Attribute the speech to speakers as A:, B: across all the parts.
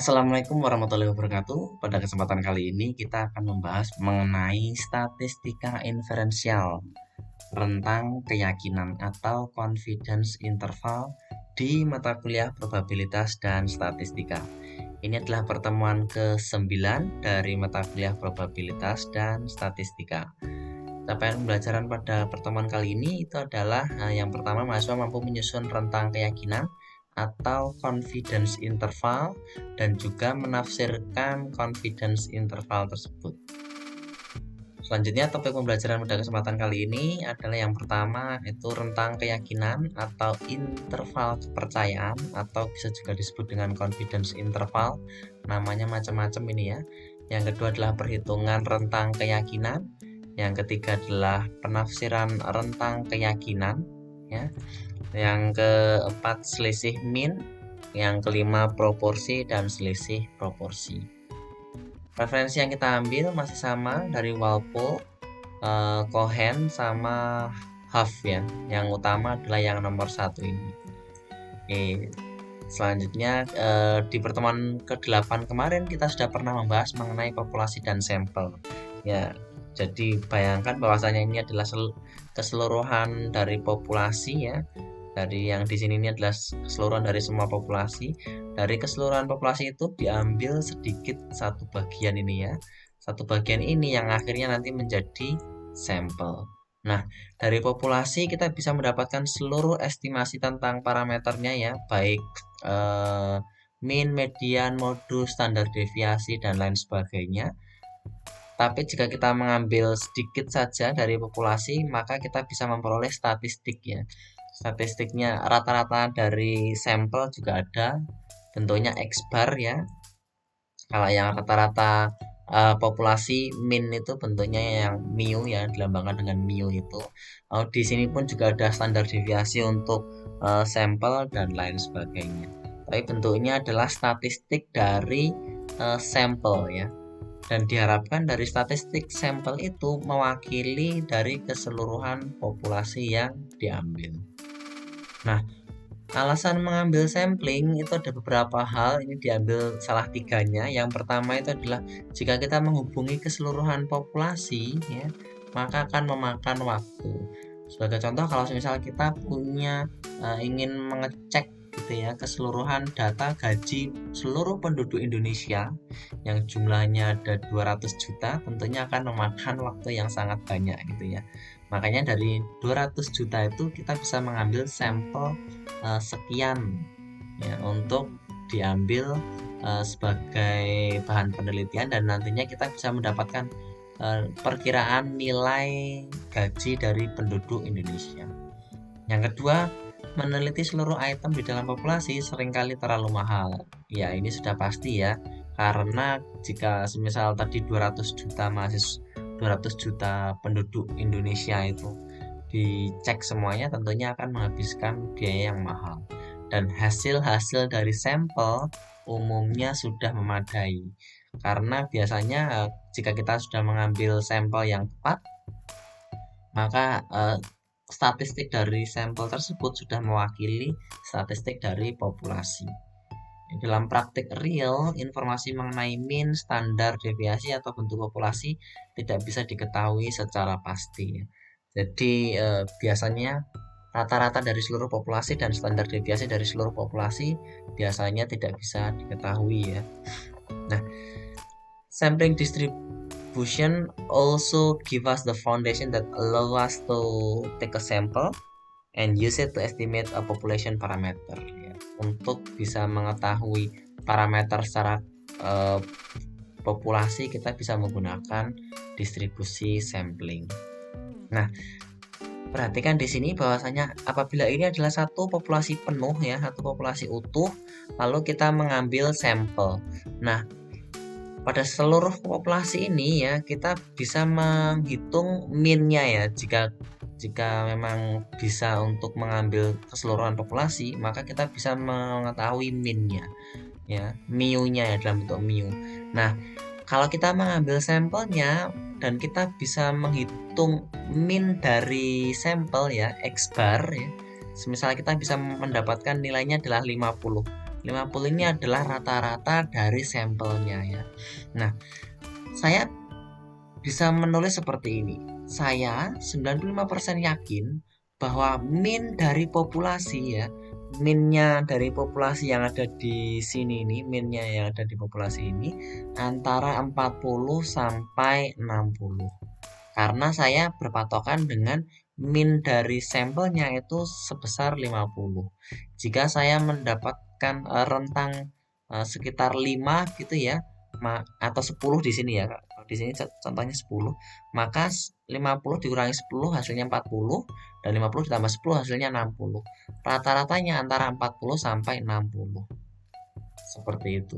A: Assalamualaikum warahmatullahi wabarakatuh. Pada kesempatan kali ini kita akan membahas mengenai statistika inferensial, rentang keyakinan atau confidence interval di mata kuliah probabilitas dan statistika. Ini adalah pertemuan ke-9 dari mata kuliah probabilitas dan statistika. Capaian pembelajaran pada pertemuan kali ini itu adalah yang pertama, mahasiswa mampu menyusun rentang keyakinan atau confidence interval dan juga menafsirkan confidence interval tersebut. Selanjutnya, topik pembelajaran pada kesempatan kali ini adalah yang pertama, itu rentang keyakinan atau interval kepercayaan, atau bisa juga disebut dengan confidence interval. Namanya macam-macam ini ya. Yang kedua adalah perhitungan rentang keyakinan. Yang ketiga adalah penafsiran rentang keyakinan ya. Yang keempat selisih mean. Yang kelima proporsi dan selisih proporsi. Referensi yang kita ambil masih sama dari Walpole, Cohen sama Huff ya. Yang utama adalah yang nomor 1 ini. Oke, selanjutnya di pertemuan ke-8 kemarin kita sudah pernah membahas mengenai populasi dan sampel. Ya, jadi bayangkan bahwasanya ini adalah keseluruhan dari populasi ya. Dari yang di sini ini adalah keseluruhan dari semua populasi. Dari keseluruhan populasi itu diambil sedikit satu bagian ini ya. Satu bagian ini yang akhirnya nanti menjadi sampel. Nah, dari populasi kita bisa mendapatkan seluruh estimasi tentang parameternya ya, baik mean, median, modus, standar deviasi, dan lain sebagainya. Tapi jika kita mengambil sedikit saja dari populasi, maka kita bisa memperoleh statistik ya. Statistiknya rata-rata dari sampel juga ada, bentuknya X bar ya. Kalau yang rata-rata populasi min itu bentuknya yang mu ya, dilambangkan dengan mu itu. Di sini pun juga ada standar deviasi untuk sampel dan lain sebagainya. Tapi bentuknya adalah statistik dari sampel ya. Dan diharapkan dari statistik sampel itu mewakili dari keseluruhan populasi yang diambil. Nah, alasan mengambil sampling itu ada beberapa hal, ini diambil salah tiganya. Yang pertama itu adalah jika kita menghubungi keseluruhan populasi ya, maka akan memakan waktu. Sebagai contoh, kalau misal kita ingin mengecek gitu ya keseluruhan data gaji seluruh penduduk Indonesia yang jumlahnya ada 200 juta, tentunya akan memakan waktu yang sangat banyak gitu ya. Makanya dari 200 juta itu kita bisa mengambil sampel sekian ya untuk diambil sebagai bahan penelitian, dan nantinya kita bisa mendapatkan perkiraan nilai gaji dari penduduk Indonesia. Yang kedua, meneliti seluruh item di dalam populasi seringkali terlalu mahal. Ya, ini sudah pasti ya, karena jika semisal tadi 200 juta penduduk Indonesia itu dicek semuanya, tentunya akan menghabiskan biaya yang mahal. Dan hasil-hasil dari sampel umumnya sudah memadai. Karena biasanya jika kita sudah mengambil sampel yang tepat, maka statistik dari sampel tersebut sudah mewakili statistik dari populasi. Dalam praktik real, informasi mengenai mean, standar deviasi, atau bentuk populasi tidak bisa diketahui secara pasti. Jadi biasanya rata-rata dari seluruh populasi dan standar deviasi dari seluruh populasi biasanya tidak bisa diketahui ya. Nah, sampling distribution also give us the foundation that allow us to take a sample and use it to estimate a population parameter ya. Untuk bisa mengetahui parameter secara populasi, kita bisa menggunakan distribusi sampling. Nah, perhatikan di sini bahwasanya apabila ini adalah satu populasi penuh ya, satu populasi utuh, lalu kita mengambil sampel. Nah, pada seluruh populasi ini ya, kita bisa menghitung min-nya ya. Jika memang bisa untuk mengambil keseluruhan populasi, maka kita bisa mengetahui min-nya ya, mu-nya ya, dalam bentuk mu. Nah, kalau kita mengambil sampelnya dan kita bisa menghitung min dari sampel ya, X bar ya. Semisal kita bisa mendapatkan nilainya adalah 50. 50 ini adalah rata-rata dari sampelnya ya. Nah, saya bisa menulis seperti ini. Saya 95% yakin bahwa min dari populasi ya, minnya dari populasi yang ada di sini ini, minnya yang ada di populasi ini antara 40 sampai 60. Karena saya berpatokan dengan min dari sampelnya itu sebesar 50. Jika saya mendapatkan rentang sekitar 5 gitu ya, atau 10 di sini ya, Kak. Di sini contohnya 10, maka 50 dikurangi 10 hasilnya 40 dan 50 ditambah 10 hasilnya 60. Rata-ratanya antara 40 sampai 60. Seperti itu.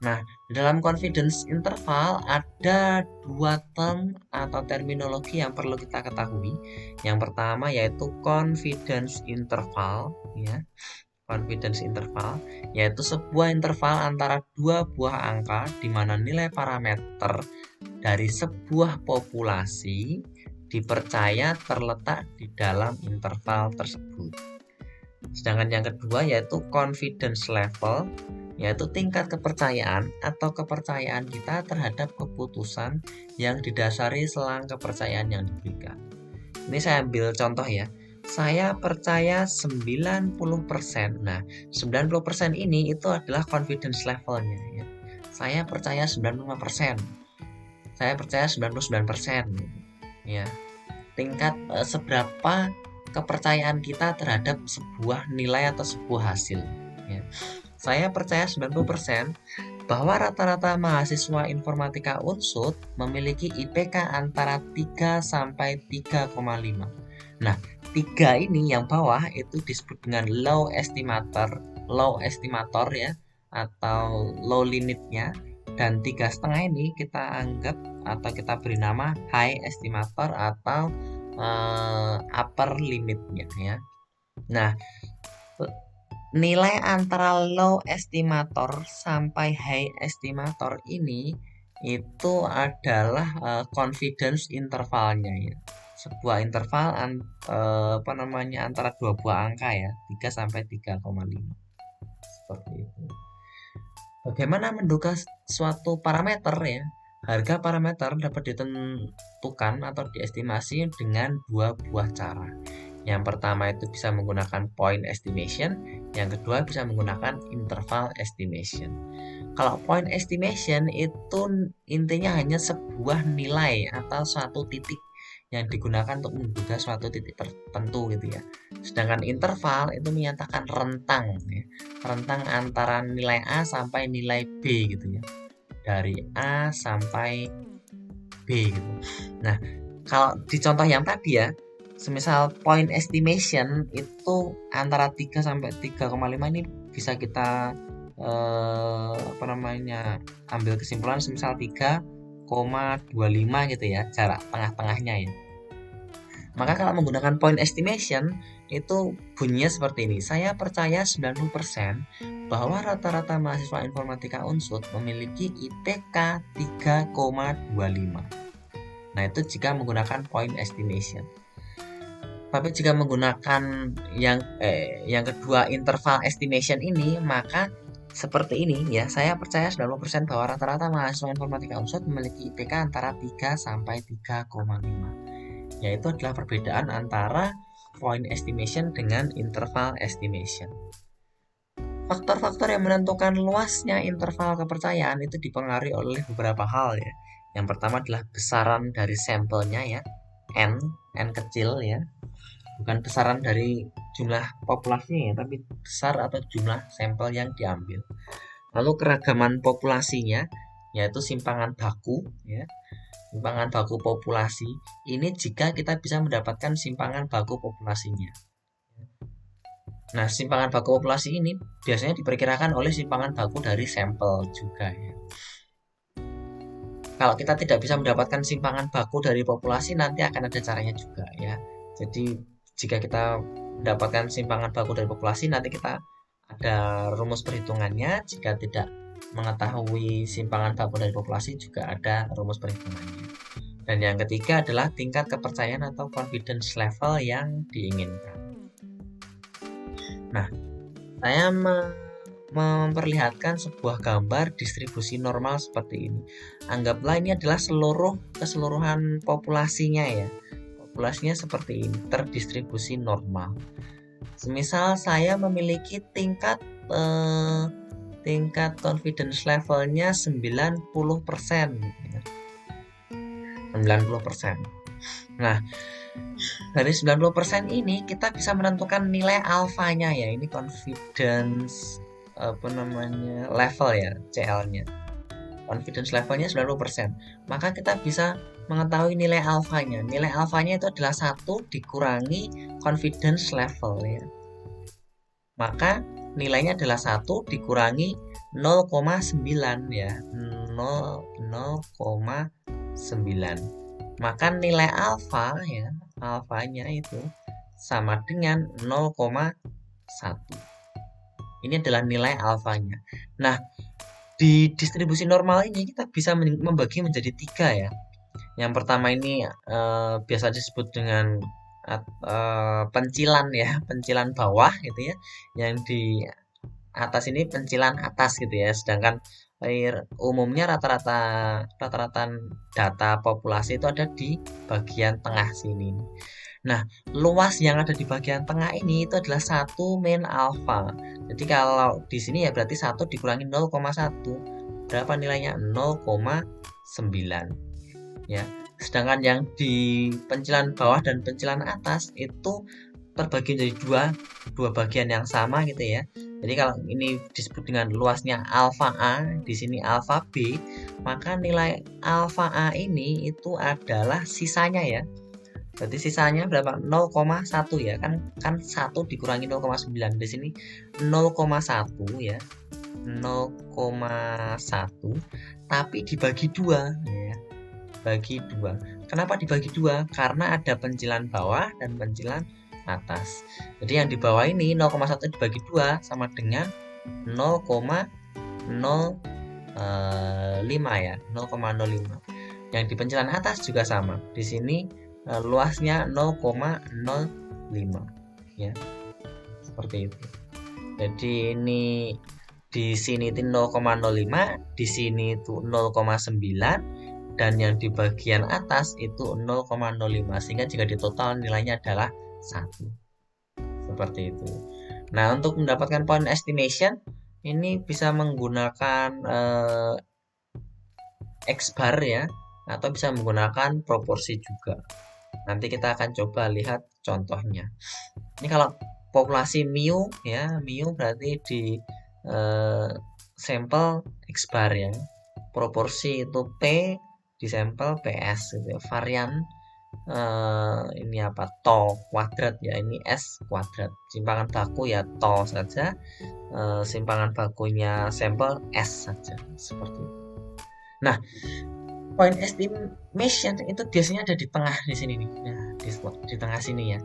A: Nah, dalam confidence interval ada dua term atau terminologi yang perlu kita ketahui. Yang pertama yaitu confidence interval, ya. Confidence interval yaitu sebuah interval antara dua buah angka di mana nilai parameter dari sebuah populasi dipercaya terletak di dalam interval tersebut. Sedangkan yang kedua yaitu confidence level, yaitu tingkat kepercayaan atau kepercayaan kita terhadap keputusan yang didasari selang kepercayaan yang diberikan. Ini saya ambil contoh ya. Saya percaya 90%. Nah, 90% ini itu adalah confidence levelnya ya. Saya percaya 95%. Saya percaya 99%. Ya. Tingkat seberapa kepercayaan kita terhadap sebuah nilai atau sebuah hasil ya. Saya percaya 90% bahwa rata-rata mahasiswa informatika Unsud memiliki IPK antara 3 sampai 3,5. Nah, 3 ini yang bawah itu disebut dengan low estimator ya, atau low limitnya, dan 3,5 ini kita anggap atau kita beri nama high estimator atau upper limitnya ya. Nah, nilai antara low estimator sampai high estimator ini itu adalah confidence intervalnya ya. Sebuah interval antara dua buah angka ya, 3 sampai 3,5. Seperti itu. Bagaimana menduga suatu parameter ya? Harga parameter dapat ditentukan atau diestimasi dengan dua buah cara. Yang pertama itu bisa menggunakan point estimation, yang kedua bisa menggunakan interval estimation. Kalau point estimation itu intinya hanya sebuah nilai atau suatu titik yang digunakan untuk menduga suatu titik tertentu gitu ya. Sedangkan interval itu menyatakan rentang ya. Rentang antara nilai A sampai nilai B gitu ya. Dari A sampai B gitu. Nah, kalau di contoh yang tadi ya, semisal point estimation itu antara 3 sampai 3,5 ini bisa kita ambil kesimpulan semisal 3,25 gitu ya, jarak tengah-tengahnya ya. Maka kalau menggunakan point estimation itu bunyinya seperti ini. Saya percaya 90% bahwa rata-rata mahasiswa informatika Unsud memiliki IPK 3,25. Nah, itu jika menggunakan point estimation. Tapi jika menggunakan yang kedua interval estimation ini, maka seperti ini ya. Saya percaya 90% bahwa rata-rata mahasiswa informatika Unsud memiliki IPK antara 3 sampai 3,5. Yaitu adalah perbedaan antara point estimation dengan interval estimation. Faktor-faktor yang menentukan luasnya interval kepercayaan itu dipengaruhi oleh beberapa hal ya. Yang pertama adalah besaran dari sampelnya ya, n kecil ya, bukan besaran dari jumlah populasinya ya, tapi besar atau jumlah sampel yang diambil. Lalu keragaman populasinya, yaitu simpangan baku ya. Simpangan baku populasi ini jika kita bisa mendapatkan simpangan baku populasinya. Nah, simpangan baku populasi ini biasanya diperkirakan oleh simpangan baku dari sampel juga ya. Kalau kita tidak bisa mendapatkan simpangan baku dari populasi, nanti akan ada caranya juga ya. Jadi jika kita mendapatkan simpangan baku dari populasi, nanti kita ada rumus perhitungannya. Jika tidak mengetahui simpangan baku dari populasi, juga ada rumus perhitungannya. Dan yang ketiga adalah tingkat kepercayaan atau confidence level yang diinginkan. Nah, saya memperlihatkan sebuah gambar distribusi normal seperti ini. Anggaplah ini adalah keseluruhan populasinya ya. Populasinya seperti ini, terdistribusi normal. Semisal saya memiliki tingkat confidence levelnya 90%. 90%. Nah, dari 90% ini kita bisa menentukan nilai alfanya ya. Ini confidence level ya, CL-nya. Confidence levelnya 90%. Maka kita bisa mengetahui nilai alfanya. Nilai alfanya itu adalah 1 dikurangi confidence level ya. Maka nilainya adalah 1 dikurangi 0,9 ya. 0,9. Maka nilai alfa ya, alfanya itu sama dengan 0,1. Ini adalah nilai alfanya. Nah, di distribusi normal ini kita bisa membagi menjadi 3 ya. Yang pertama ini biasa disebut dengan pencilan ya, pencilan bawah gitu ya. Yang di atas ini pencilan atas gitu ya. Sedangkan umumnya rata-rata data populasi itu ada di bagian tengah sini. Nah, luas yang ada di bagian tengah ini itu adalah 1 min alfa. Jadi kalau di sini ya berarti 1 dikurangi 0,1. Berapa nilainya? 0,9. Ya. Sedangkan yang di pencilan bawah dan pencilan atas itu terbagi menjadi dua bagian yang sama gitu ya. Jadi kalau ini disebut dengan luasnya alfa A, di sini alfa B, maka nilai alfa A ini itu adalah sisanya ya. Berarti sisanya berapa? 0,1 ya. Kan 1 dikurangi 0,9. Di sini 0,1 ya. 0,1 tapi dibagi 2 ya. Bagi 2. Kenapa dibagi 2? Karena ada pencilan bawah dan pencilan atas. Jadi yang di bawah ini 0,1 dibagi 2 sama dengan 0,05 ya, 0,05. Yang di pencilan atas juga sama. Di sini luasnya 0,05 ya. Seperti itu. Jadi ini di sini itu 0,05, di sini itu 0,9 dan yang di bagian atas itu 0,05 sehingga jika ditotal nilainya adalah 1. Seperti itu. Nah, untuk mendapatkan point estimation ini bisa menggunakan X bar ya, atau bisa menggunakan proporsi juga. Nanti kita akan coba lihat contohnya. Ini kalau populasi mu ya, mu berarti di sampel X bar ya. Proporsi itu P di sampel PS gitu ya. Varian ini apa, to kuadrat ya, ini S kuadrat. Simpangan baku ya to saja, simpangan bakunya sampel S saja, seperti itu. Nah, point estimation itu biasanya ada di tengah di sini nih. Nah, di tengah sini ya.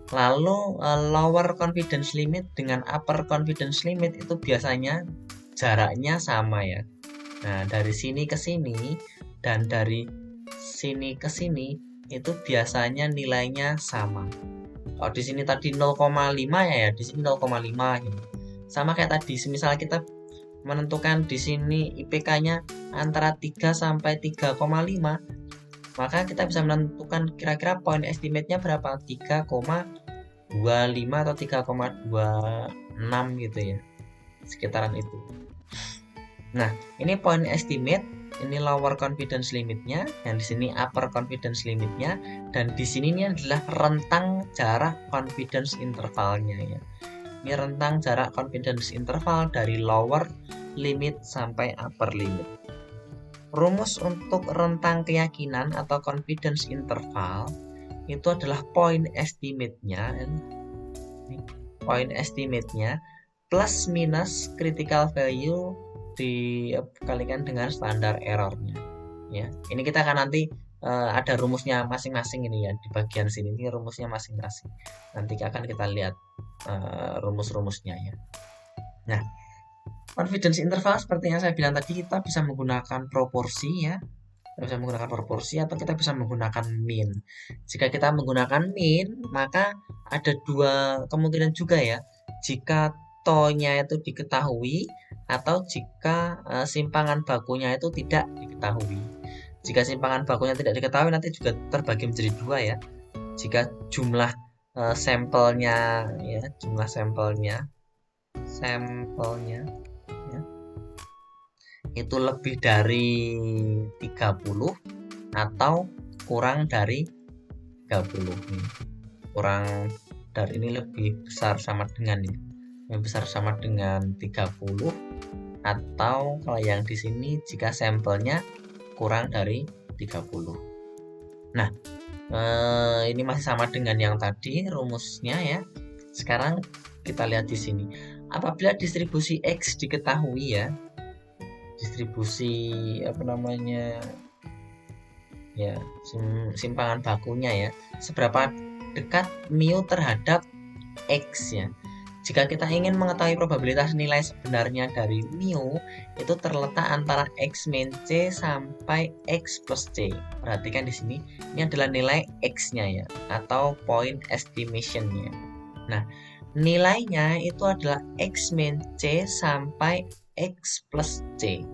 A: Lalu lower confidence limit dengan upper confidence limit itu biasanya jaraknya sama ya. Nah, dari sini ke sini dan dari sini ke sini itu biasanya nilainya sama. Oh, di sini tadi 0,5 ya, di sini 0,5 gitu. Sama kayak tadi, semisal kita menentukan di sini IPK-nya antara 3 sampai 3,5, maka kita bisa menentukan kira-kira point estimate-nya berapa, 3,25 atau 3,26 gitu ya, sekitaran itu. Nah, ini point estimate, ini lower confidence limitnya, yang di sini upper confidence limitnya, dan di sini ini adalah rentang jarak confidence intervalnya ya. Ini rentang jarak confidence interval dari lower limit sampai upper limit. Rumus untuk rentang keyakinan atau confidence interval itu adalah point estimate-nya, plus minus critical value dikalikan dengan standar errornya ya. Ini kita akan nanti ada rumusnya masing-masing ini ya, di bagian sini ini rumusnya masing-masing. Nanti akan kita lihat rumus-rumusnya ya. Nah, confidence interval seperti yang saya bilang tadi, kita bisa menggunakan proporsi ya. Kita bisa menggunakan proporsi atau kita bisa menggunakan mean. Jika kita menggunakan mean, maka ada 2 kemungkinan juga ya. Jika tonya itu diketahui atau jika simpangan bakunya itu tidak diketahui. Jika simpangan bakunya tidak diketahui nanti juga terbagi menjadi dua ya. Jika jumlah sampelnya ya, sampelnya ya, itu lebih dari 30 atau kurang dari 30 nih. Kurang dari ini lebih besar sama dengan ini. Yang besar sama dengan 30 atau kalau yang di sini jika sampelnya kurang dari 30. Nah, ini masih sama dengan yang tadi rumusnya ya. Sekarang kita lihat di sini. Apabila distribusi X diketahui ya, distribusi ya, simpangan bakunya ya, seberapa dekat mu terhadap X ya. Jika kita ingin mengetahui probabilitas nilai sebenarnya dari mu, itu terletak antara X min C sampai X plus C. Perhatikan di sini, ini adalah nilai X-nya ya, atau point estimation-nya. Nah, nilainya itu adalah X min C sampai X plus C.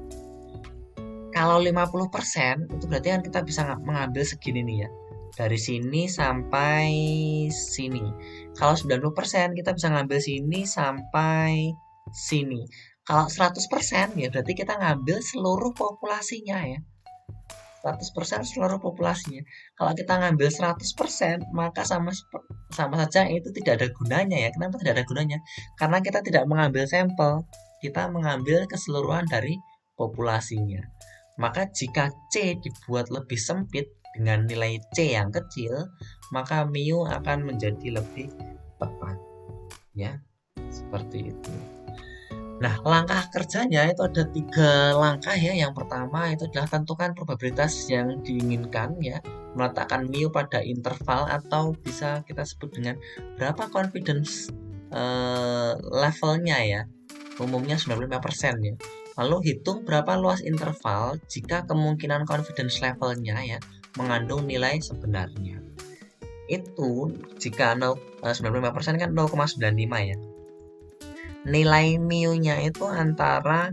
A: Kalau 50% itu berarti kan kita bisa mengambil segini nih ya. Dari sini sampai sini. Kalau 90% kita bisa ngambil sini sampai sini. Kalau 100% ya berarti kita ngambil seluruh populasinya ya. 100% seluruh populasinya. Kalau kita ngambil 100% maka sama saja itu tidak ada gunanya ya. Kenapa tidak ada gunanya? Karena kita tidak mengambil sampel. Kita mengambil keseluruhan dari populasinya. Maka jika C dibuat lebih sempit dengan nilai C yang kecil, maka mu akan menjadi lebih tepat. Ya, seperti itu. Nah, langkah kerjanya itu ada 3 langkah ya. Yang pertama itu adalah tentukan probabilitas yang diinginkan ya. Meletakkan mu pada interval atau bisa kita sebut dengan berapa confidence levelnya ya. Umumnya 95% ya. Lalu hitung berapa luas interval jika kemungkinan confidence levelnya ya mengandung nilai sebenarnya. Itu jika 95% kan 0,95 ya. Nilai mu-nya itu antara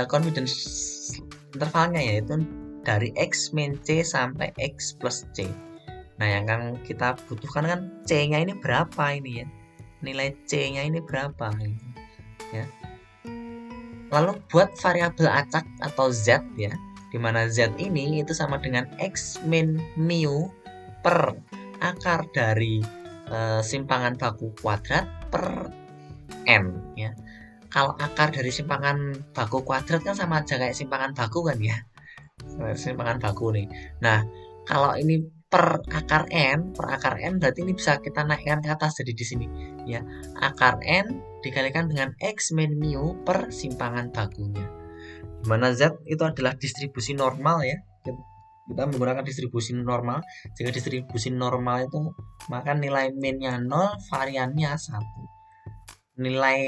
A: confidence intervalnya yaitu dari X min C sampai X plus C. Nah, yang kan kita butuhkan kan C-nya ini berapa ini ya. Nilai C-nya ini berapa ya. Lalu buat variabel acak atau Z ya, dimana Z ini itu sama dengan X min mu per akar dari simpangan baku kuadrat per N ya. Kalau akar dari simpangan baku kuadrat kan sama aja kayak simpangan baku kan ya. Simpangan baku nih. Nah, kalau ini per akar N berarti ini bisa kita naikkan ke atas jadi di sini ya. Akar N dikalikan dengan X min mu per simpangan bakunya. Dimana Z itu adalah distribusi normal ya. Kita menggunakan distribusi normal. Jika distribusi normal itu maka nilai minnya 0, variannya 1. Nilai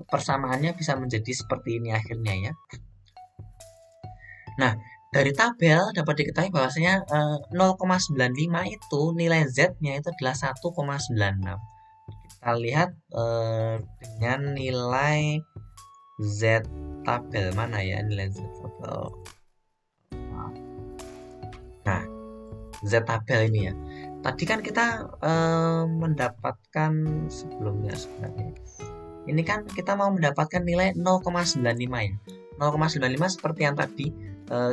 A: persamaannya bisa menjadi seperti ini akhirnya ya. Nah, dari tabel dapat diketahui bahwasanya 0,95 itu nilai Z-nya itu adalah 1,96. Kita lihat dengan nilai Z tabel mana ya, nilai Z tabel. Nah, Z tabel ini ya. Tadi kan kita mendapatkan sebelumnya sebenarnya. Ini kan kita mau mendapatkan nilai 0,95 ya. 0,95 seperti yang tadi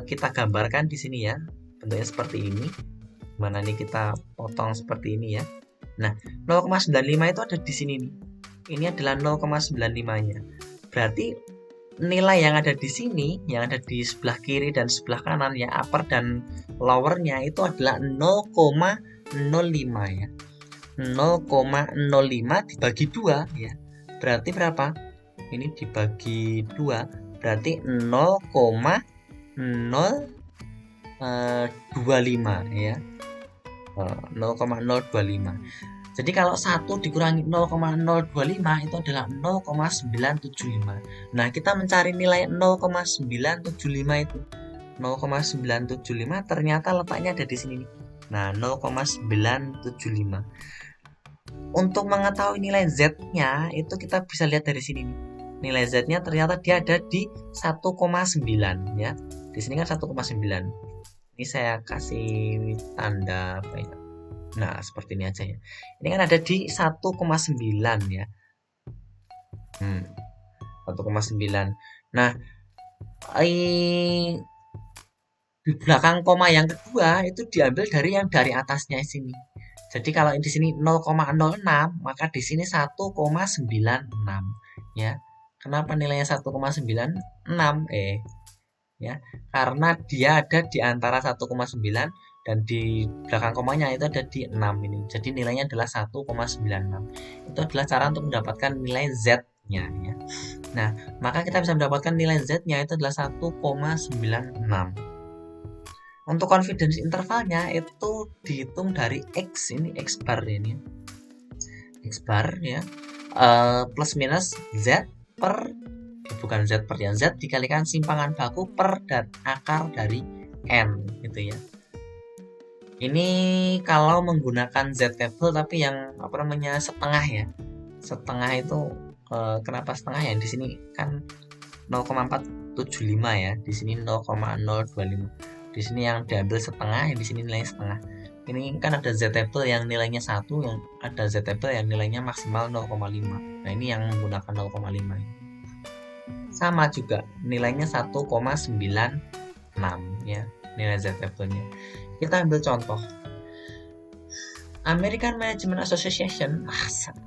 A: kita gambarkan di sini ya. Bentuknya seperti ini. Mana nih kita potong seperti ini ya. Nah, 0,95 itu ada di sini nih. Ini adalah 0,95-nya. Berarti nilai yang ada di sini, yang ada di sebelah kiri dan sebelah kanan ya, upper dan lowernya itu adalah 0,05 ya. 0,05 dibagi 2 ya. Berarti berapa? Ini dibagi 2 berarti 0,025 ya. 0,025. Jadi kalau 1 dikurangi 0,025 itu adalah 0,975. Nah, kita mencari nilai 0,975 itu. 0,975 ternyata letaknya ada di sini nih. Nah, 0,975. Untuk mengetahui nilai Z-nya itu kita bisa lihat dari sini nih. nilai Z-nya ternyata dia ada di 1,9 ya. Di sini kan 1,9. Ini saya kasih tanda apa ya? Nah, seperti ini aja ya. Ini kan ada di 1,9 ya. 1,9. Nah, di belakang koma yang kedua itu diambil dari yang dari atasnya sini. Jadi kalau di sini 0,06, maka di sini 1,96 ya. Kenapa nilainya 1,96? Ya, karena dia ada di antara 1,9 dan di belakang komanya itu ada di 6 ini. Jadi nilainya adalah 1,96. Itu adalah cara untuk mendapatkan nilai Z-nya ya. Nah, maka kita bisa mendapatkan nilai Z-nya itu adalah 1,96. Untuk confidence intervalnya itu dihitung dari X, ini X bar ini. X bar ya. Plus minus Z per bukan Z per ya, Z dikalikan simpangan baku per dan akar dari N gitu ya. Ini kalau menggunakan Z table tapi yang apa namanya setengah ya. Setengah itu kenapa setengah ya? Di sini kan 0,475 ya. Di sini 0,025. Di sini yang diambil setengah, yang di sini nilainya setengah. Ini kan ada Z table yang nilainya 1, yang ada Z table yang nilainya maksimal 0,5. Nah, ini yang menggunakan 0,5. Sama juga nilainya 1,96 ya, nilai Z table-nya. Kita ambil contoh. American Management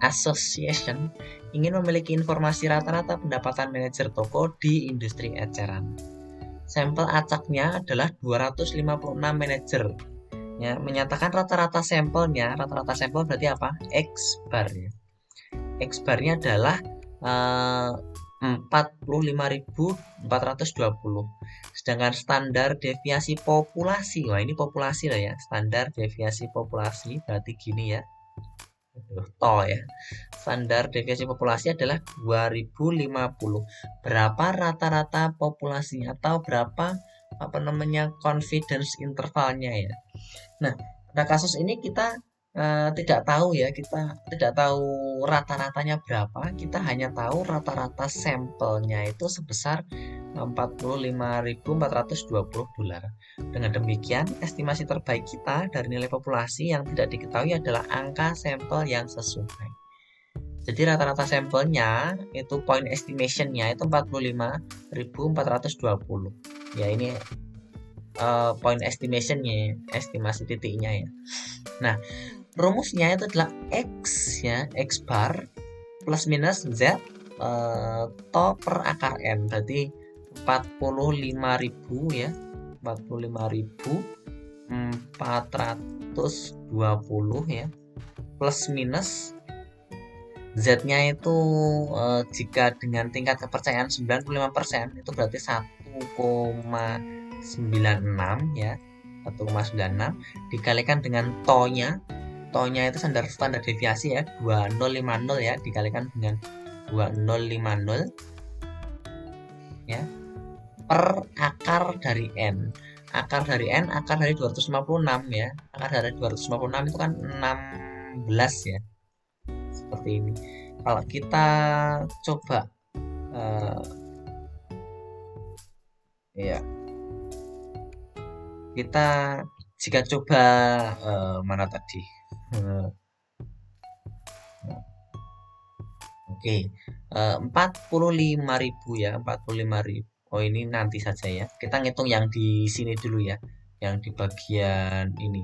A: Association ingin memiliki informasi rata-rata pendapatan manajer toko di industri eceran. Sampel acaknya adalah 256 manajer. Ya, menyatakan rata-rata sampelnya, rata-rata sampel berarti apa? X bar ya. X barnya adalah 45.420. Sedangkan standar deviasi populasi, wah ini populasi lah ya, standar deviasi populasi berarti gini ya, ya. Standar deviasi populasi adalah 2050. Berapa rata-rata populasi atau berapa confidence intervalnya ya. Nah, pada kasus ini kita tidak tahu ya, kita tidak tahu rata-ratanya berapa, kita hanya tahu rata-rata sampelnya itu sebesar $45.420. Dengan demikian, estimasi terbaik kita dari nilai populasi yang tidak diketahui adalah angka sampel yang sesuai. Jadi rata-rata sampelnya itu point estimationnya itu 45.420. Ya, ini point estimationnya, estimasi titiknya ya. Nah, rumusnya itu adalah X ya, X bar plus minus Z to per akar N, berarti 45.000 ya, 45.420 ya, plus minus Z-nya itu jika dengan tingkat kepercayaan 95% itu berarti 1,96 ya, 1,96 dikalikan dengan to-nya itu standar deviasi ya, 2050 ya, dikalikan dengan 2050 ya, per akar dari N. Akar dari N, akar dari 256 ya. Akar dari 256 itu kan 16 ya. Seperti ini. Kalau kita coba ya, kita jika coba mana tadi? Oke, 45.000 ya, 45.000. Oh, ini nanti saja ya. Kita ngitung yang di sini dulu ya, yang di bagian ini.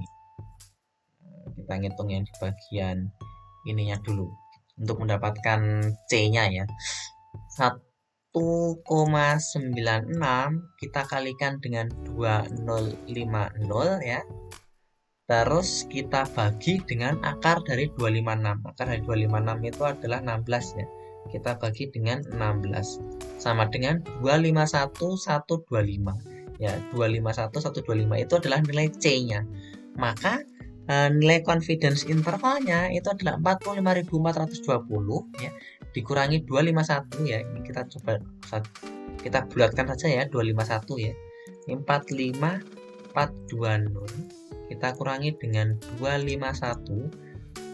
A: Kita ngitung yang di bagian ininya dulu untuk mendapatkan C-nya ya. 1,96 kita kalikan dengan 2050 ya. Terus kita bagi dengan akar dari 256. Akar dari 256 itu adalah 16 ya. Kita bagi dengan 16. Sama dengan 251125. Ya, 251125 itu adalah nilai C-nya. Maka nilai confidence intervalnya itu adalah 45.420 ya, dikurangi 251 ya. Ini kita coba kita bulatkan saja ya, 251 ya. 45420 kita kurangi dengan 251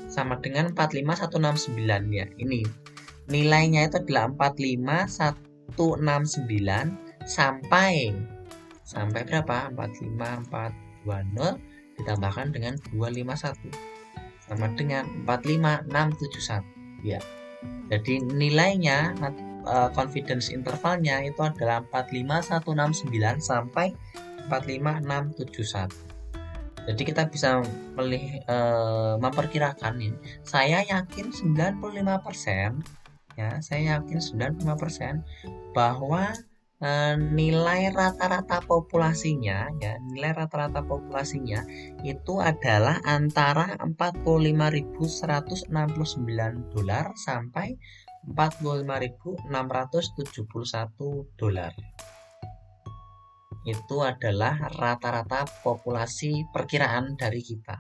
A: sama dengan 45169 ya. Ini nilainya itu adalah 45169 sampai berapa? 45420 ditambahkan dengan 251 sama dengan 45671 ya. Jadi nilainya confidence intervalnya itu adalah 45169 sampai 45671. Jadi kita bisa memperkirakan nih, saya yakin 95% ya, saya yakin 95% bahwa nilai rata-rata populasinya ya, nilai rata-rata populasinya itu adalah antara 45.169 dolar sampai 45.671 dolar. Itu adalah rata-rata populasi perkiraan dari kita.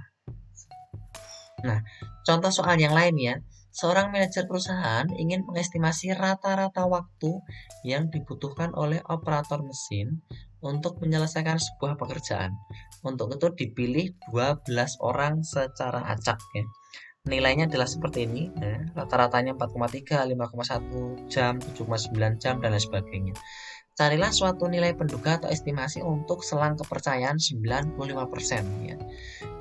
A: Nah, contoh soal yang lain ya. Seorang manajer perusahaan ingin mengestimasi rata-rata waktu yang dibutuhkan oleh operator mesin untuk menyelesaikan sebuah pekerjaan. Untuk itu dipilih 12 orang secara acak ya. Nilainya adalah seperti ini ya. Rata-ratanya 4,3, 5,1 jam, 7,9 jam, dan lain sebagainya. Carilah suatu nilai penduga atau estimasi untuk selang kepercayaan 95% ya.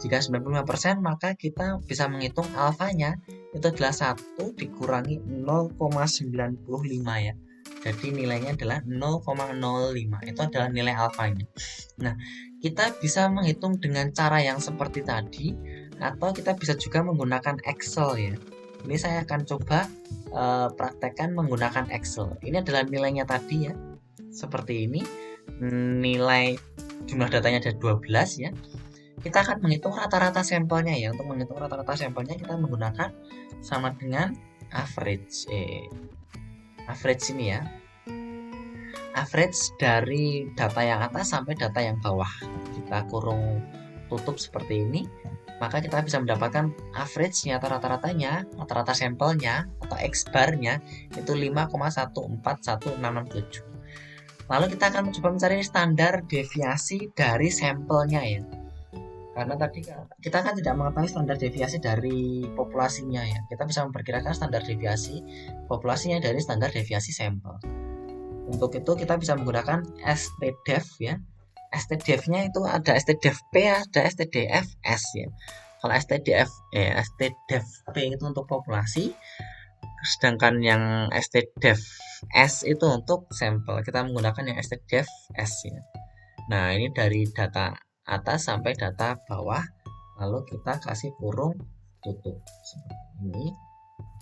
A: Jika 95%, maka kita bisa menghitung alfanya itu adalah 1 dikurangi 0,95 ya. Jadi nilainya adalah 0,05. Itu adalah nilai alfanya. Nah, kita bisa menghitung dengan cara yang seperti tadi, atau kita bisa juga menggunakan Excel ya. Ini saya akan coba praktekkan menggunakan Excel. Ini adalah nilainya tadi ya. Seperti ini, nilai jumlah datanya ada 12 ya. Kita akan menghitung rata-rata sampelnya ya. Untuk menghitung rata-rata sampelnya kita menggunakan sama dengan average. Average ini ya. Average dari data yang atas sampai data yang bawah. Kita kurung tutup seperti ini. Maka kita bisa mendapatkan average-nya atau rata-ratanya, rata-rata sampelnya atau X-bar-nya itu 5,14167. Lalu kita akan mencoba mencari standar deviasi dari sampelnya ya. Karena tadi kita kan tidak mengetahui standar deviasi dari populasinya ya. Kita bisa memperkirakan standar deviasi populasinya dari standar deviasi sampel. Untuk itu kita bisa menggunakan STDEV ya. STDEV-nya itu ada STDEV-P, ada STDEV-S ya. Kalau STDEV-P itu untuk populasi, sedangkan yang STDEV-S itu untuk sampel. Kita menggunakan yang STDEV-S ya. Nah, ini dari data atas sampai data bawah, lalu kita kasih kurung tutup seperti ini.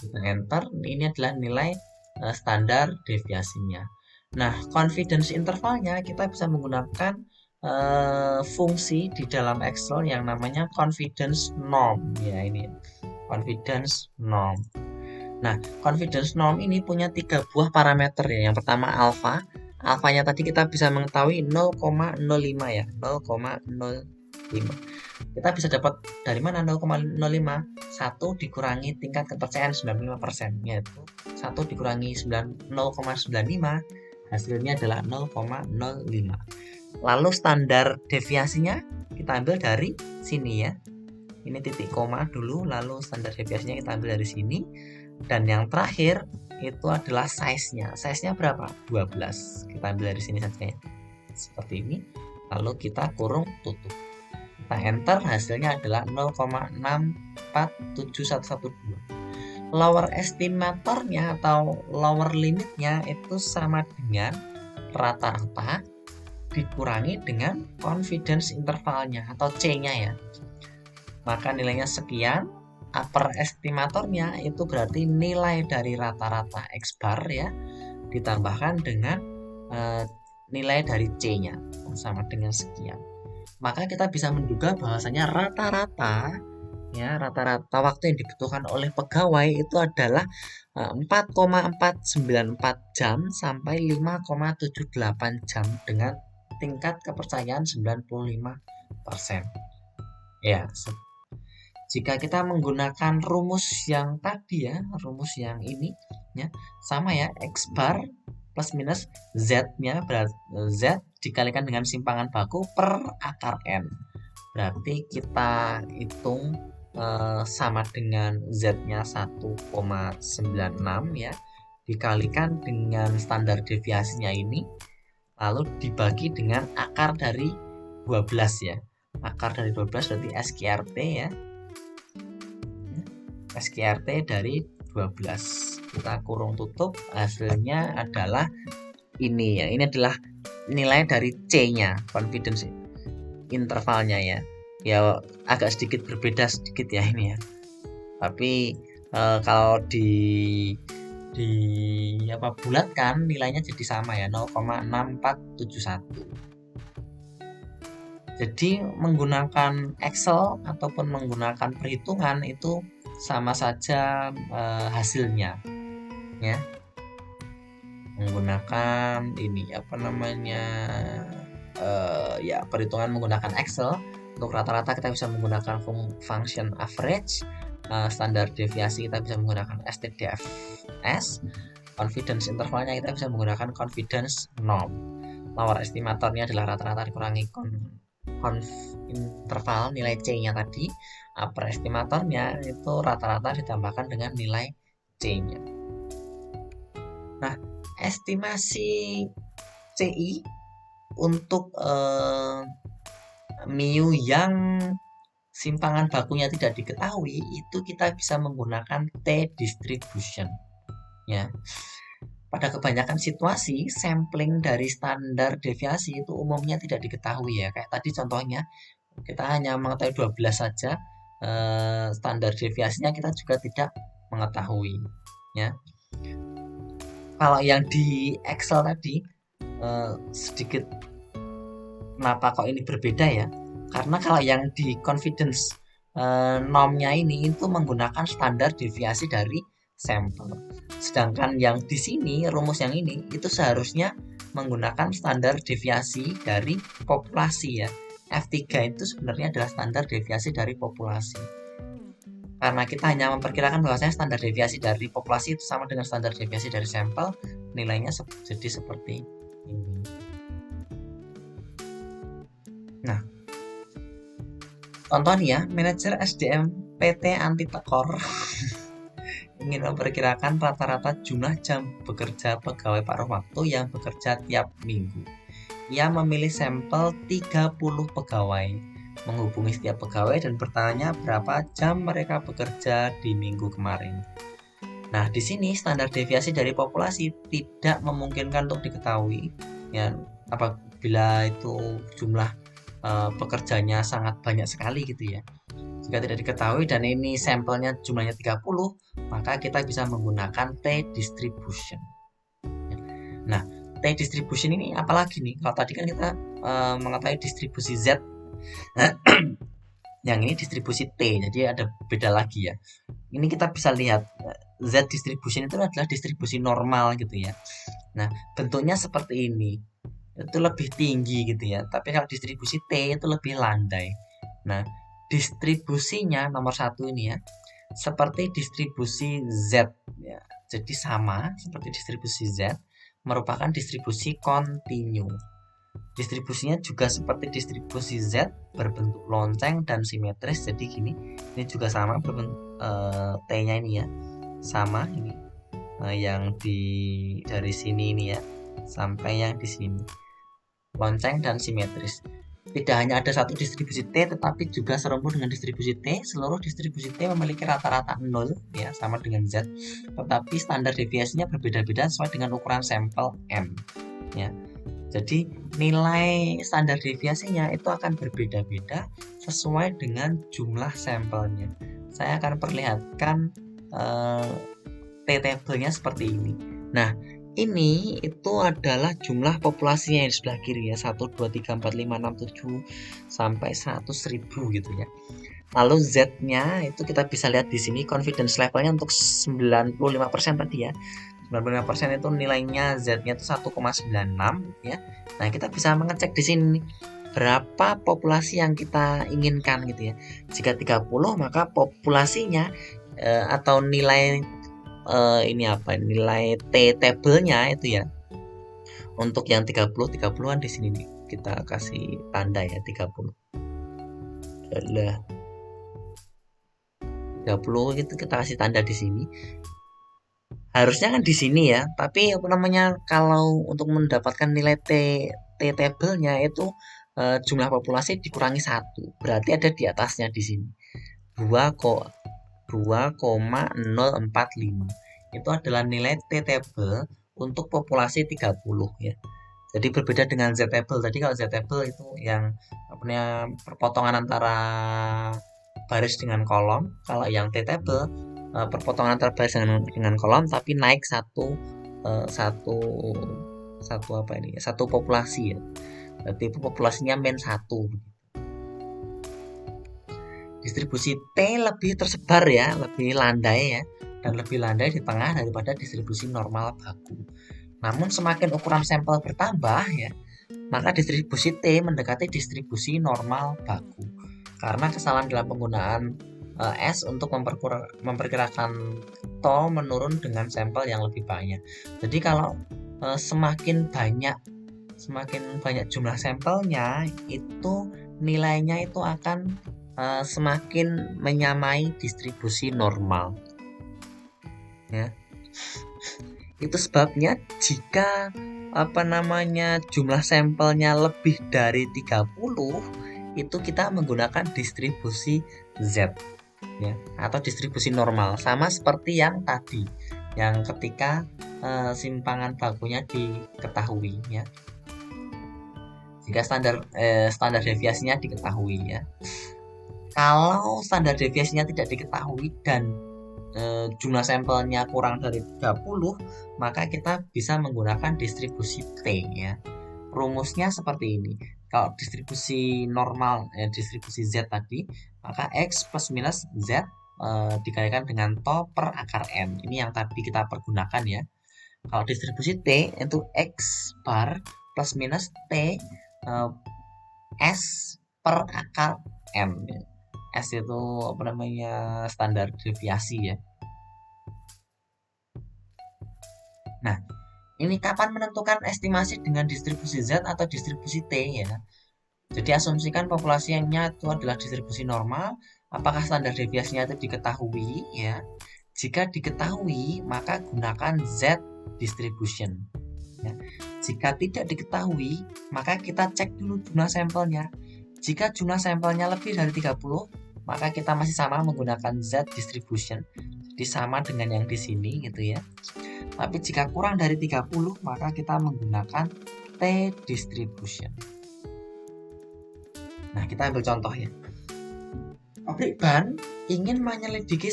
A: Kita enter, ini adalah nilai standar deviasinya. Nah, confidence intervalnya kita bisa menggunakan fungsi di dalam Excel yang namanya confidence norm ya, ini confidence norm. Nah, confidence norm ini punya 3 buah parameter ya. Yang pertama alpha. Alfanya tadi kita bisa mengetahui 0,05 ya, 0,05. Kita bisa dapat dari mana 0,05? 1 dikurangi tingkat kepercayaan 95%, yaitu 1 dikurangi 0,95, hasilnya adalah 0,05. Lalu standar deviasinya kita ambil dari sini ya. Ini titik koma dulu, lalu standar deviasinya kita ambil dari sini. Dan yang terakhir itu adalah size-nya. Size-nya berapa? 12. Kita ambil dari sini saja ya. Seperti ini. Lalu kita kurung tutup. Kita enter, hasilnya adalah 0,647112. Lower estimatornya atau lower limitnya itu sama dengan rata-rata dikurangi dengan confidence intervalnya atau C-nya ya. Maka nilainya sekian. Upper estimatornya itu berarti nilai dari rata-rata X-bar ya, ditambahkan dengan nilai dari C-nya sama dengan sekian. Maka kita bisa menduga bahwasanya rata-rata waktu yang dibutuhkan oleh pegawai itu adalah 4,494 jam sampai 5,78 jam dengan tingkat kepercayaan 95%. Ya, jika kita menggunakan rumus yang tadi ya, rumus yang ini ya, sama ya, X bar plus minus Z-nya berarti Z dikalikan dengan simpangan baku per akar N. Berarti kita hitung sama dengan Z-nya 1,96 ya, dikalikan dengan standar deviasinya ini, lalu dibagi dengan akar dari 12 ya. Akar dari 12 berarti SQRT ya. SQRT dari 12. Kita kurung tutup, hasilnya adalah ini ya. Ini adalah nilai dari C-nya, confidence intervalnya ya. Ya agak sedikit berbeda sedikit ya ini ya. Tapi kalau bulatkan nilainya jadi sama ya, 0,6471. Jadi menggunakan Excel ataupun menggunakan perhitungan itu sama saja hasilnya ya. Menggunakan ini ya perhitungan menggunakan Excel. Untuk rata-rata kita bisa menggunakan function average, standar deviasi kita bisa menggunakan STDFS, confidence intervalnya kita bisa menggunakan confidence norm. Power estimatornya adalah rata-rata dikurangi interval nilai C-nya tadi. Upper estimatornya itu rata-rata ditambahkan dengan nilai C-nya. Nah, estimasi CI untuk mu yang simpangan bakunya tidak diketahui itu kita bisa menggunakan T-distribution ya. Pada kebanyakan situasi sampling dari standar deviasi itu umumnya tidak diketahui ya. Kayak tadi contohnya kita hanya mengetahui 12 saja, standar deviasinya kita juga tidak mengetahui ya. Kalau yang di Excel tadi sedikit kenapa kok ini berbeda ya? Karena kalau yang di confidence normnya ini itu menggunakan standar deviasi dari sampel. Sedangkan yang di sini rumus yang ini itu seharusnya menggunakan standar deviasi dari populasi ya. F3 itu sebenarnya adalah standar deviasi dari populasi. Karena kita hanya memperkirakan bahwasanya standar deviasi dari populasi itu sama dengan standar deviasi dari sampel, nilainya jadi seperti ini. Nah, contoh nih ya, manajer SDM PT Anti Tekor ingin memperkirakan rata-rata jumlah jam bekerja pegawai paruh waktu yang bekerja tiap minggu. Ia memilih sampel 30 pegawai, menghubungi setiap pegawai dan bertanya berapa jam mereka bekerja di minggu kemarin. Nah, di sini standar deviasi dari populasi tidak memungkinkan untuk diketahui ya, apabila itu jumlah pekerjanya sangat banyak sekali gitu ya. Jika tidak diketahui dan ini sampelnya jumlahnya 30, maka kita bisa menggunakan T-distribution. Nah, T-distribution ini apalagi nih? Kalau tadi kan kita mengetahui distribusi Z, yang ini distribusi T, jadi ada beda lagi ya. Ini kita bisa lihat Z distribution itu adalah distribusi normal gitu ya. Nah, bentuknya seperti ini. Itu lebih tinggi gitu ya. Tapi kalau distribusi T itu lebih landai. Nah, distribusinya nomor 1 ini ya, seperti distribusi Z ya. Jadi sama seperti distribusi Z, merupakan distribusi kontinu. Distribusinya juga seperti distribusi Z, berbentuk lonceng dan simetris. Jadi gini, ini juga sama berbentuk T-nya ini ya. Sama ini. Yang dari sini ini ya sampai yang di sini. Lonceng dan simetris. Tidak hanya ada satu distribusi T, tetapi juga serumpun dengan distribusi T. Seluruh distribusi T memiliki rata-rata 0 ya, sama dengan Z. Tetapi standar deviasinya berbeda-beda sesuai dengan ukuran sampel M ya. Jadi nilai standar deviasinya itu akan berbeda-beda sesuai dengan jumlah sampelnya. Saya akan perlihatkan T-table-nya seperti ini. Nah, ini itu adalah jumlah populasinya yang di sebelah kiri ya, 1, 2, 3, 4, 5, 6, 7 sampai 100.000 gitu ya. Lalu Z-nya itu kita bisa lihat di sini confidence levelnya untuk 95% tadi ya. 95% itu nilainya Z-nya itu 1,96 ya. Nah, kita bisa mengecek di sini berapa populasi yang kita inginkan gitu ya. Jika 30 maka populasinya atau nilai nilai T-table-nya itu ya. Untuk yang 30-an di sini nih. Kita kasih tanda ya 30. Adalah 30 itu kita kasih tanda di sini. Harusnya kan di sini ya, tapi apa namanya, kalau untuk mendapatkan nilai T table-nya itu jumlah populasi dikurangi satu, berarti ada di atasnya di sini. 2,045 itu adalah nilai T table untuk populasi 30 ya. Jadi berbeda dengan Z table tadi. Kalau Z table itu yang apa namanya, perpotongan antara baris dengan kolom. Kalau yang T table perpotongan antara baris dengan kolom tapi naik satu satu satu apa ini? Satu populasi ya. Berarti populasinya min 1. Distribusi T lebih tersebar ya, lebih landai ya, dan lebih landai di tengah daripada distribusi normal baku. Namun semakin ukuran sampel bertambah ya, maka distribusi T mendekati distribusi normal baku. Karena kesalahan dalam penggunaan S untuk memperkirakan TO menurun dengan sampel yang lebih banyak. Jadi kalau semakin banyak jumlah sampelnya, itu nilainya itu akan semakin menyamai distribusi normal ya. Itu sebabnya jika apa namanya, jumlah sampelnya lebih dari 30, itu kita menggunakan distribusi Z ya, atau distribusi normal, sama seperti yang tadi, yang ketika simpangan bakunya diketahui ya. Jika standar deviasinya diketahui ya. Kalau standar deviasinya tidak diketahui dan jumlah sampelnya kurang dari 30, maka kita bisa menggunakan distribusi T ya. Rumusnya seperti ini. Kalau distribusi normal, distribusi Z tadi, maka X plus minus Z dikalikan dengan TO per akar M. Ini yang tadi kita pergunakan ya. Kalau distribusi T itu X bar plus minus T S per akar M ya. S itu apa namanya, standar deviasi ya. Nah, ini kapan menentukan estimasi dengan distribusi Z atau distribusi T ya. Jadi asumsikan populasinya itu adalah distribusi normal. Apakah standar deviasinya itu diketahui ya. Jika diketahui, maka gunakan Z distribution ya. Jika tidak diketahui, maka kita cek dulu jumlah sampelnya. Jika jumlah sampelnya lebih dari 30, maka kita masih sama menggunakan Z distribution. Jadi sama dengan yang di sini gitu ya. Tapi jika kurang dari 30, maka kita menggunakan T distribution. Nah, kita ambil contoh ya. Pabrik ban ingin menyelidiki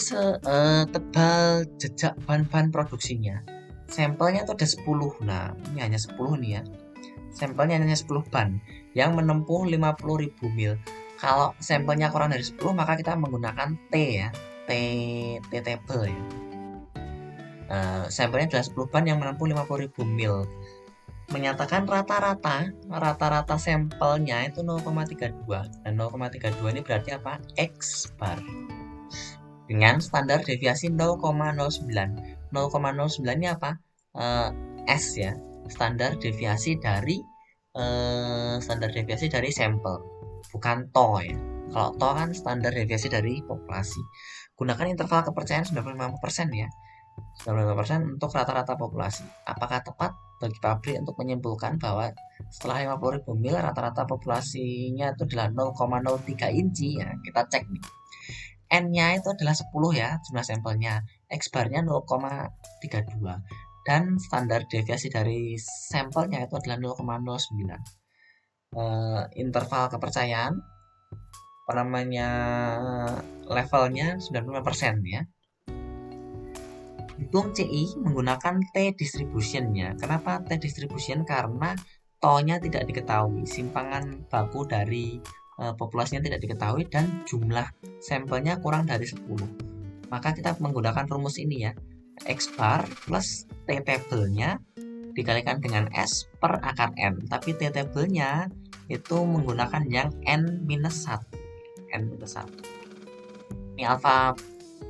A: tebal jejak ban-ban produksinya. Sampelnya itu ada 10. Nah, ini hanya 10 nih ya. Sampelnya hanya 10 ban yang menempuh 50.000 mil. Kalau sampelnya kurang dari 10, maka kita menggunakan T ya. T table ya. Sampelnya adalah 10 ban yang menempuh 50.000 mil. Menyatakan rata-rata sampelnya itu 0,32. Dan 0,32 ini berarti apa? X bar. Dengan standar deviasi 0,09. 0,09 ini apa? S ya. Standar deviasi dari sampel, bukan TO ya. Kalau TO kan standar deviasi dari populasi. Gunakan interval kepercayaan 95% ya. 95% untuk rata-rata populasi. Apakah tepat bagi pabrik untuk menyimpulkan bahwa setelah 50.000 mil rata-rata populasinya itu adalah 0,03 inci ya. Kita cek nih. N-nya itu adalah 10 ya, jumlah sampelnya. X bar-nya 0,32. Dan standar deviasi dari sampelnya itu adalah 0,09. Interval kepercayaan apa namanya, levelnya 95% ya. Hitung CI menggunakan T distribution-nya. Kenapa T distribution? Karena TO-nya tidak diketahui, simpangan baku dari populasinya tidak diketahui, dan jumlah sampelnya kurang dari 10. Maka kita menggunakan rumus ini ya. X bar plus T table-nya dikalikan dengan S per akar M. Tapi T table-nya itu menggunakan yang N-1. N-1. Ini alfa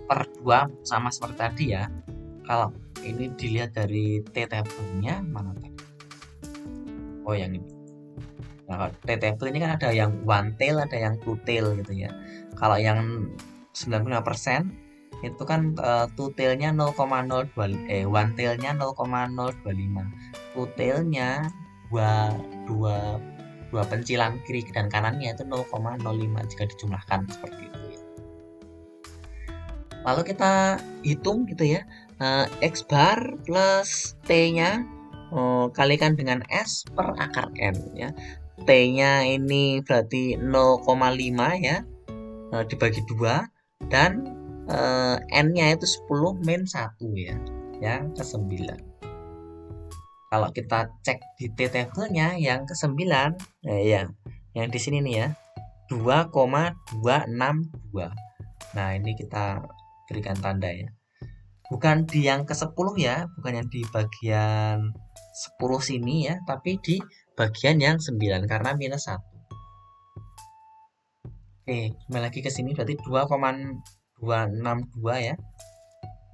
A: per 2 sama seperti tadi ya. Kalau ini dilihat dari T table-nya, mana tadi? Oh, yang ini. Nah, T table ini kan ada yang one tail, ada yang two tail gitu ya. Kalau yang 95% itu kan two tailnya 0,025, one tailnya 0,025, two tailnya dua dua dua pencilan kiri dan kanannya itu 0,05 jika dijumlahkan seperti itu ya. Lalu kita hitung gitu ya, x bar plus t-nya kalikan dengan s per akar n ya. T-nya ini berarti 0,5 ya, dibagi 2, dan n-nya itu 10 min 1 ya, yang ke-9. Kalau kita cek di t-tabelnya yang ke-9, ya, yang di sini nih ya, 2,262. Nah, ini kita berikan tanda ya. Bukan di yang ke-10 ya, bukan yang di bagian 10 sini ya, tapi di bagian yang 9 karena minus 1. Oke, kembali lagi ke sini berarti 2,262 ya.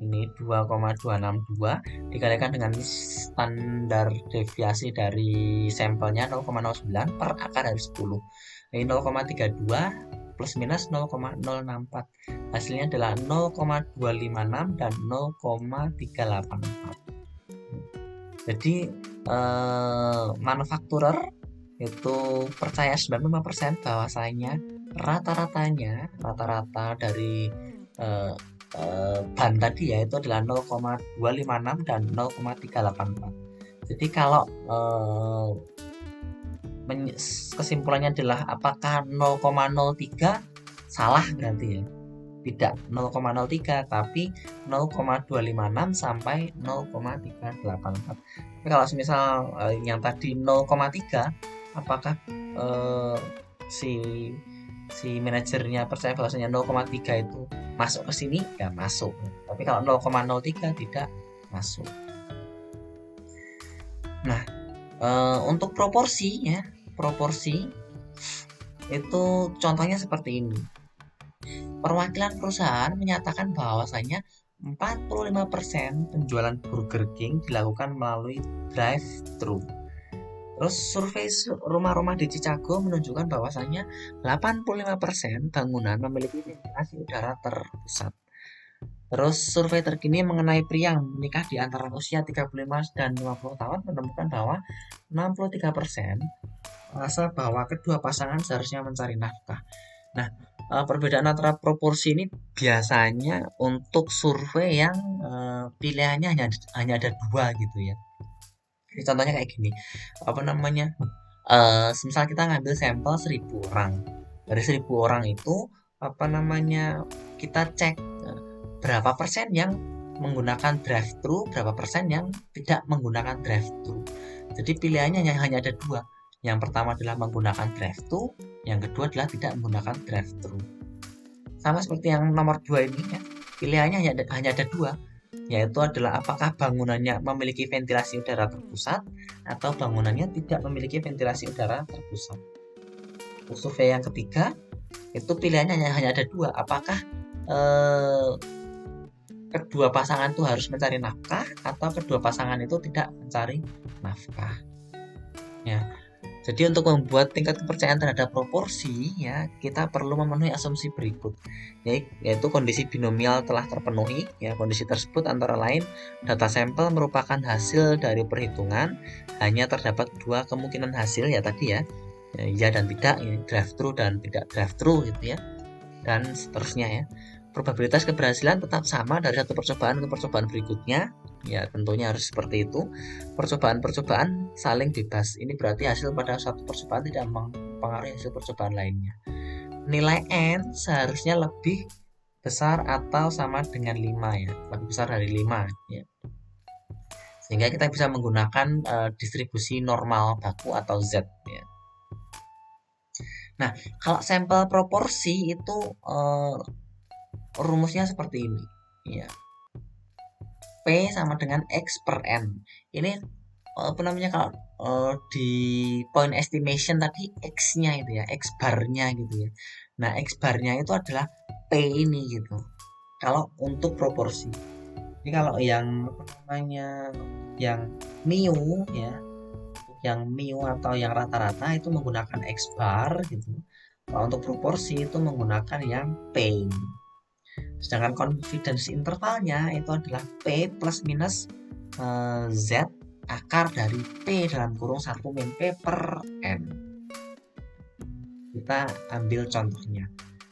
A: Ini 2,262 dikalikan dengan standar deviasi dari sampelnya 0,09 per akar dari 10. Ini 0,32 plus minus 0,064. Hasilnya adalah 0,256 dan 0,384. Jadi manufakturer itu percaya 95% bahwasanya rata-rata dari ban tadi ya itu adalah 0,256 dan 0,384. Jadi kalau kesimpulannya adalah apakah 0,03, salah berarti ya. Tidak 0,03 tapi 0,256 sampai 0,384. Tapi kalau misal yang tadi 0,3, apakah si manajernya percaya bahwasanya 0,3 itu masuk ke sini? Ya masuk. Tapi kalau 0,03 tidak masuk. Nah, untuk proporsi ya, proporsi itu contohnya seperti ini. Perwakilan perusahaan menyatakan bahwasanya 45% penjualan Burger King dilakukan melalui drive-thru. Terus survei rumah-rumah di Chicago menunjukkan bahwasanya 85% bangunan memiliki ventilasi udara terpusat. Terus survei terkini mengenai pria yang menikah di antara usia 35 dan 50 tahun menemukan bahwa 63% merasa bahwa kedua pasangan seharusnya mencari nafkah. Nah, perbedaan antara proporsi ini biasanya untuk survei yang pilihannya hanya ada 2 gitu ya. Jadi contohnya kayak gini, apa namanya, misal kita ngambil sampel 1000 orang. Dari 1000 orang itu, apa namanya, kita cek berapa persen yang menggunakan drive-thru, berapa persen yang tidak menggunakan drive-thru. Jadi pilihannya hanya ada 2. Yang pertama adalah menggunakan drive-thru, yang kedua adalah tidak menggunakan drive-thru. Sama seperti yang nomor 2 ini ya, pilihannya hanya ada 2, yaitu adalah apakah bangunannya memiliki ventilasi udara terpusat atau bangunannya tidak memiliki ventilasi udara terpusat. Untuk survei yang ketiga, itu pilihannya hanya ada 2, apakah kedua pasangan itu harus mencari nafkah atau kedua pasangan itu tidak mencari nafkah. Ya. Jadi untuk membuat tingkat kepercayaan terhadap proporsi ya, kita perlu memenuhi asumsi berikut, yaitu kondisi binomial telah terpenuhi ya. Kondisi tersebut antara lain data sampel merupakan hasil dari perhitungan, hanya terdapat 2 kemungkinan hasil ya tadi ya, ya dan tidak, drive-thru dan tidak drive-thru gitu ya, dan seterusnya ya. Probabilitas keberhasilan tetap sama dari satu percobaan ke percobaan berikutnya. Ya, tentunya harus seperti itu. Percobaan-percobaan saling bebas. Ini berarti hasil pada satu percobaan tidak mempengaruhi hasil percobaan lainnya. Nilai N seharusnya lebih besar atau sama dengan 5 ya. Lebih besar dari 5 ya. Sehingga kita bisa menggunakan distribusi normal baku atau Z ya. Nah, kalau sampel proporsi itu rumusnya seperti ini ya. P sama dengan X per N. Ini apa namanya, kalau di point estimation tadi X-nya itu ya, X bar-nya gitu ya. Nah, X bar-nya itu adalah P ini gitu. Kalau untuk proporsi. Ini kalau yang apa namanya, yang mu ya, yang mu atau yang rata-rata itu menggunakan X bar gitu. Kalau untuk proporsi itu menggunakan yang P. Sedangkan confidence intervalnya itu adalah P plus minus Z akar dari P dalam kurung 1 min P per N. Kita ambil contohnya.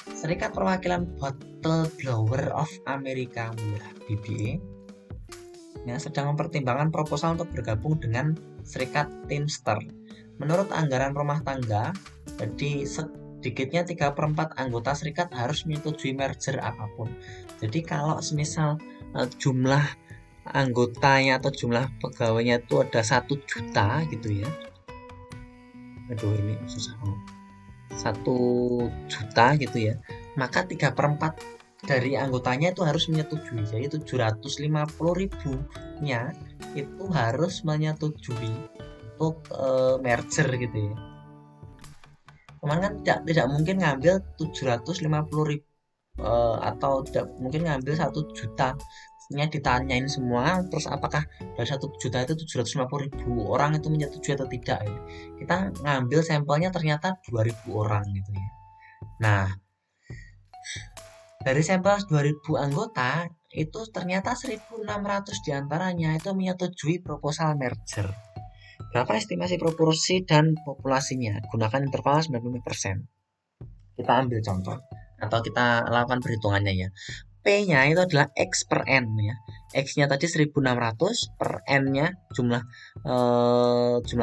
A: Serikat Perwakilan Bottle Blower of America BBA ya, sedang mempertimbangkan proposal untuk bergabung dengan Serikat Teamster. Menurut anggaran rumah tangga, jadi sedikitnya 3/4 anggota serikat harus menyetujui merger apapun. Jadi kalau semisal jumlah anggotanya atau jumlah pegawainya itu ada 1 juta gitu ya. Aduh, ini susah banget. 1 juta gitu ya. Maka 3/4 dari anggotanya itu harus menyetujui. Jadi 750.000-nya itu harus menyetujui untuk merger gitu ya. Cuman kan tidak mungkin ngambil 750.000 atau tidak mungkin ngambil 1 juta nya ditanyain semua terus apakah dari 1 juta itu 750.000 orang itu menyetujui atau tidak ya. Kita ngambil sampelnya ternyata 2.000 orang gitu ya. Nah, dari sampel 2.000 anggota itu ternyata 1.600 diantaranya itu menyetujui proposal merger. Berapa estimasi proporsi dan populasinya? Gunakan interval 95%. Kita ambil contoh atau kita lakukan perhitungannya ya. P-nya itu adalah X per N ya. X-nya tadi 1.600 per N-nya jumlah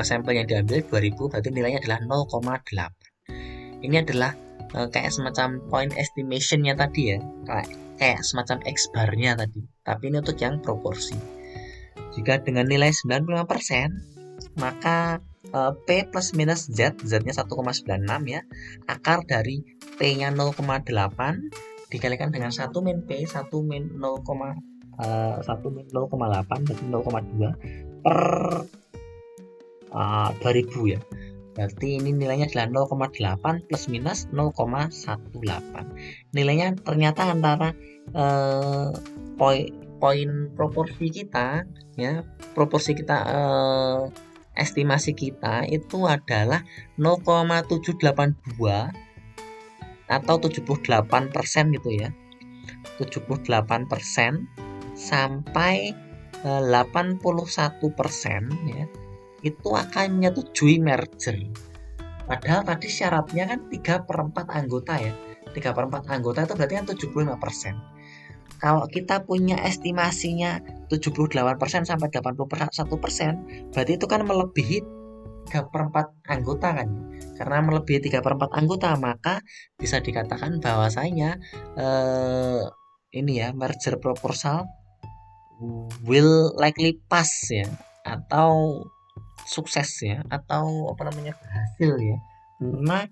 A: sampel yang diambil 2.000, berarti nilainya adalah 0,8. Ini adalah kayak semacam point estimation-nya tadi ya. Kayak semacam X bar-nya tadi. Tapi ini untuk yang proporsi. Jika dengan nilai 95%, maka P plus minus Z, Z-nya 1,96 ya. Akar dari P-nya 0,8 dikalikan dengan 1 min P, 1 min 0,8 berarti 0,2 per 2000 ya. Berarti ini nilainya adalah 0,8 plus minus 0,18. Nilainya ternyata antara poin proporsi kita ya, proporsi kita estimasi kita itu adalah 0,782 atau 78% gitu ya. 78% sampai 81% ya. Itu akan menyetujui merger. Padahal tadi syaratnya kan 3/4 anggota ya. 3/4 anggota itu berarti kan 75%. Kalau kita punya estimasinya 78% sampai 81%, berarti itu kan melebihi 3/4 anggota kan. Karena melebihi 3/4 anggota, maka bisa dikatakan bahwasanya ini ya, merger proposal will likely pass ya, atau sukses ya, atau berhasil ya. Karena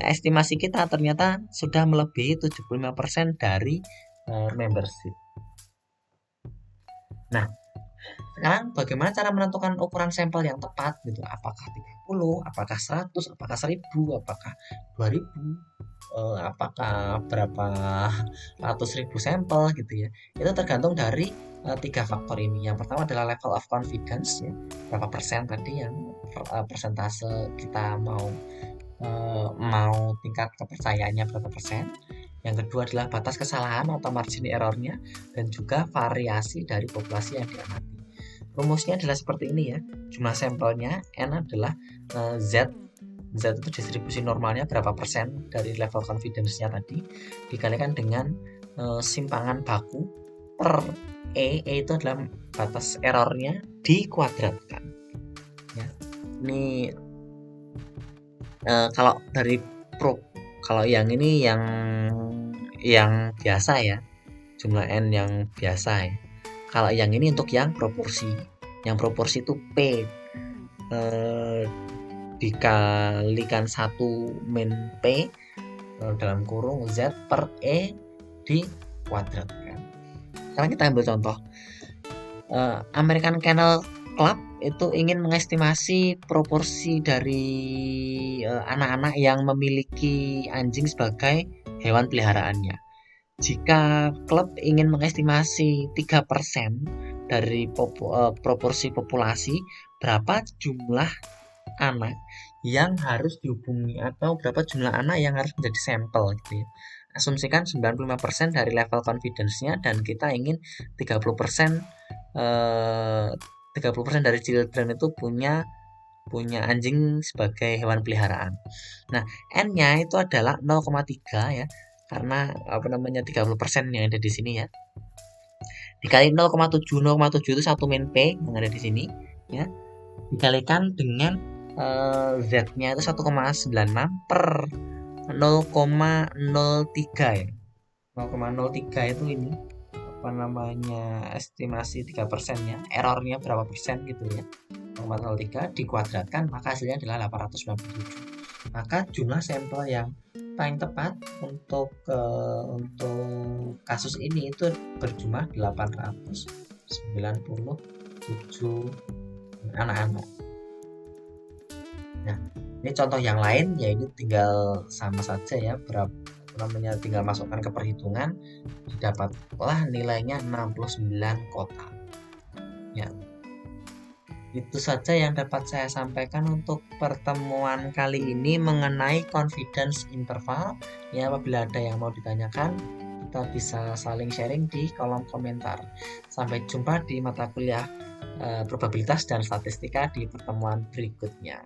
A: estimasi kita ternyata sudah melebihi 75% dari membership. Nah, sekarang bagaimana cara menentukan ukuran sampel yang tepat gitu? Apakah 30, apakah 100, apakah 1000, apakah 2000, apakah berapa ratus ribu sampel gitu ya. Itu tergantung dari 3 faktor ini. Yang pertama adalah level of confidence ya. Berapa persen tadi yang persentase kita mau tingkat kepercayaannya berapa persen. Yang kedua adalah batas kesalahan atau margin errornya, dan juga variasi dari populasi yang diamati. Rumusnya adalah seperti ini ya. Jumlah sampelnya N adalah Z itu distribusi normalnya berapa persen dari level confidence-nya tadi, dikalikan dengan simpangan baku per E itu adalah batas errornya dikuadratkan ya. Ini kalau dari kalau yang ini yang biasa ya, jumlah N yang biasa ya. Kalau yang ini untuk yang proporsi. Yang proporsi itu P dikalikan 1 min P dalam kurung Z per E dikuadratkan. Sekarang kita ambil contoh. American Kennel Club itu ingin mengestimasi proporsi dari anak-anak yang memiliki anjing sebagai hewan peliharaannya. Jika klub ingin mengestimasi 3% dari proporsi populasi, berapa jumlah anak yang harus dihubungi atau berapa jumlah anak yang harus menjadi sampel gitu ya. asumsikan 95% dari level confidence-nya, dan kita ingin 30% 30% dari children itu punya anjing sebagai hewan peliharaan. Nah, N-nya itu adalah 0,3 ya. Karena 30% yang ada di sini ya. Dikali 0,7, 0,7 itu 1 min P yang ada di sini ya. Dikalikan dengan Z-nya itu 1,96 per 0,03 ya. 0,03 itu ini estimasi 3% ya, errornya berapa persen gitu ya. 0,03 dikuadratkan maka hasilnya adalah 897. Maka jumlah sampel yang paling tepat untuk kasus ini itu berjumlah 897 anak-anak. Nah, ini contoh yang lain ya, ini tinggal sama saja ya, tinggal masukkan ke perhitungan, didapatlah nilainya 69 kota. Ya, itu saja yang dapat saya sampaikan untuk pertemuan kali ini mengenai confidence interval. Ya, apabila ada yang mau ditanyakan, kita bisa saling sharing di kolom komentar. Sampai jumpa di mata kuliah probabilitas dan statistika di pertemuan berikutnya.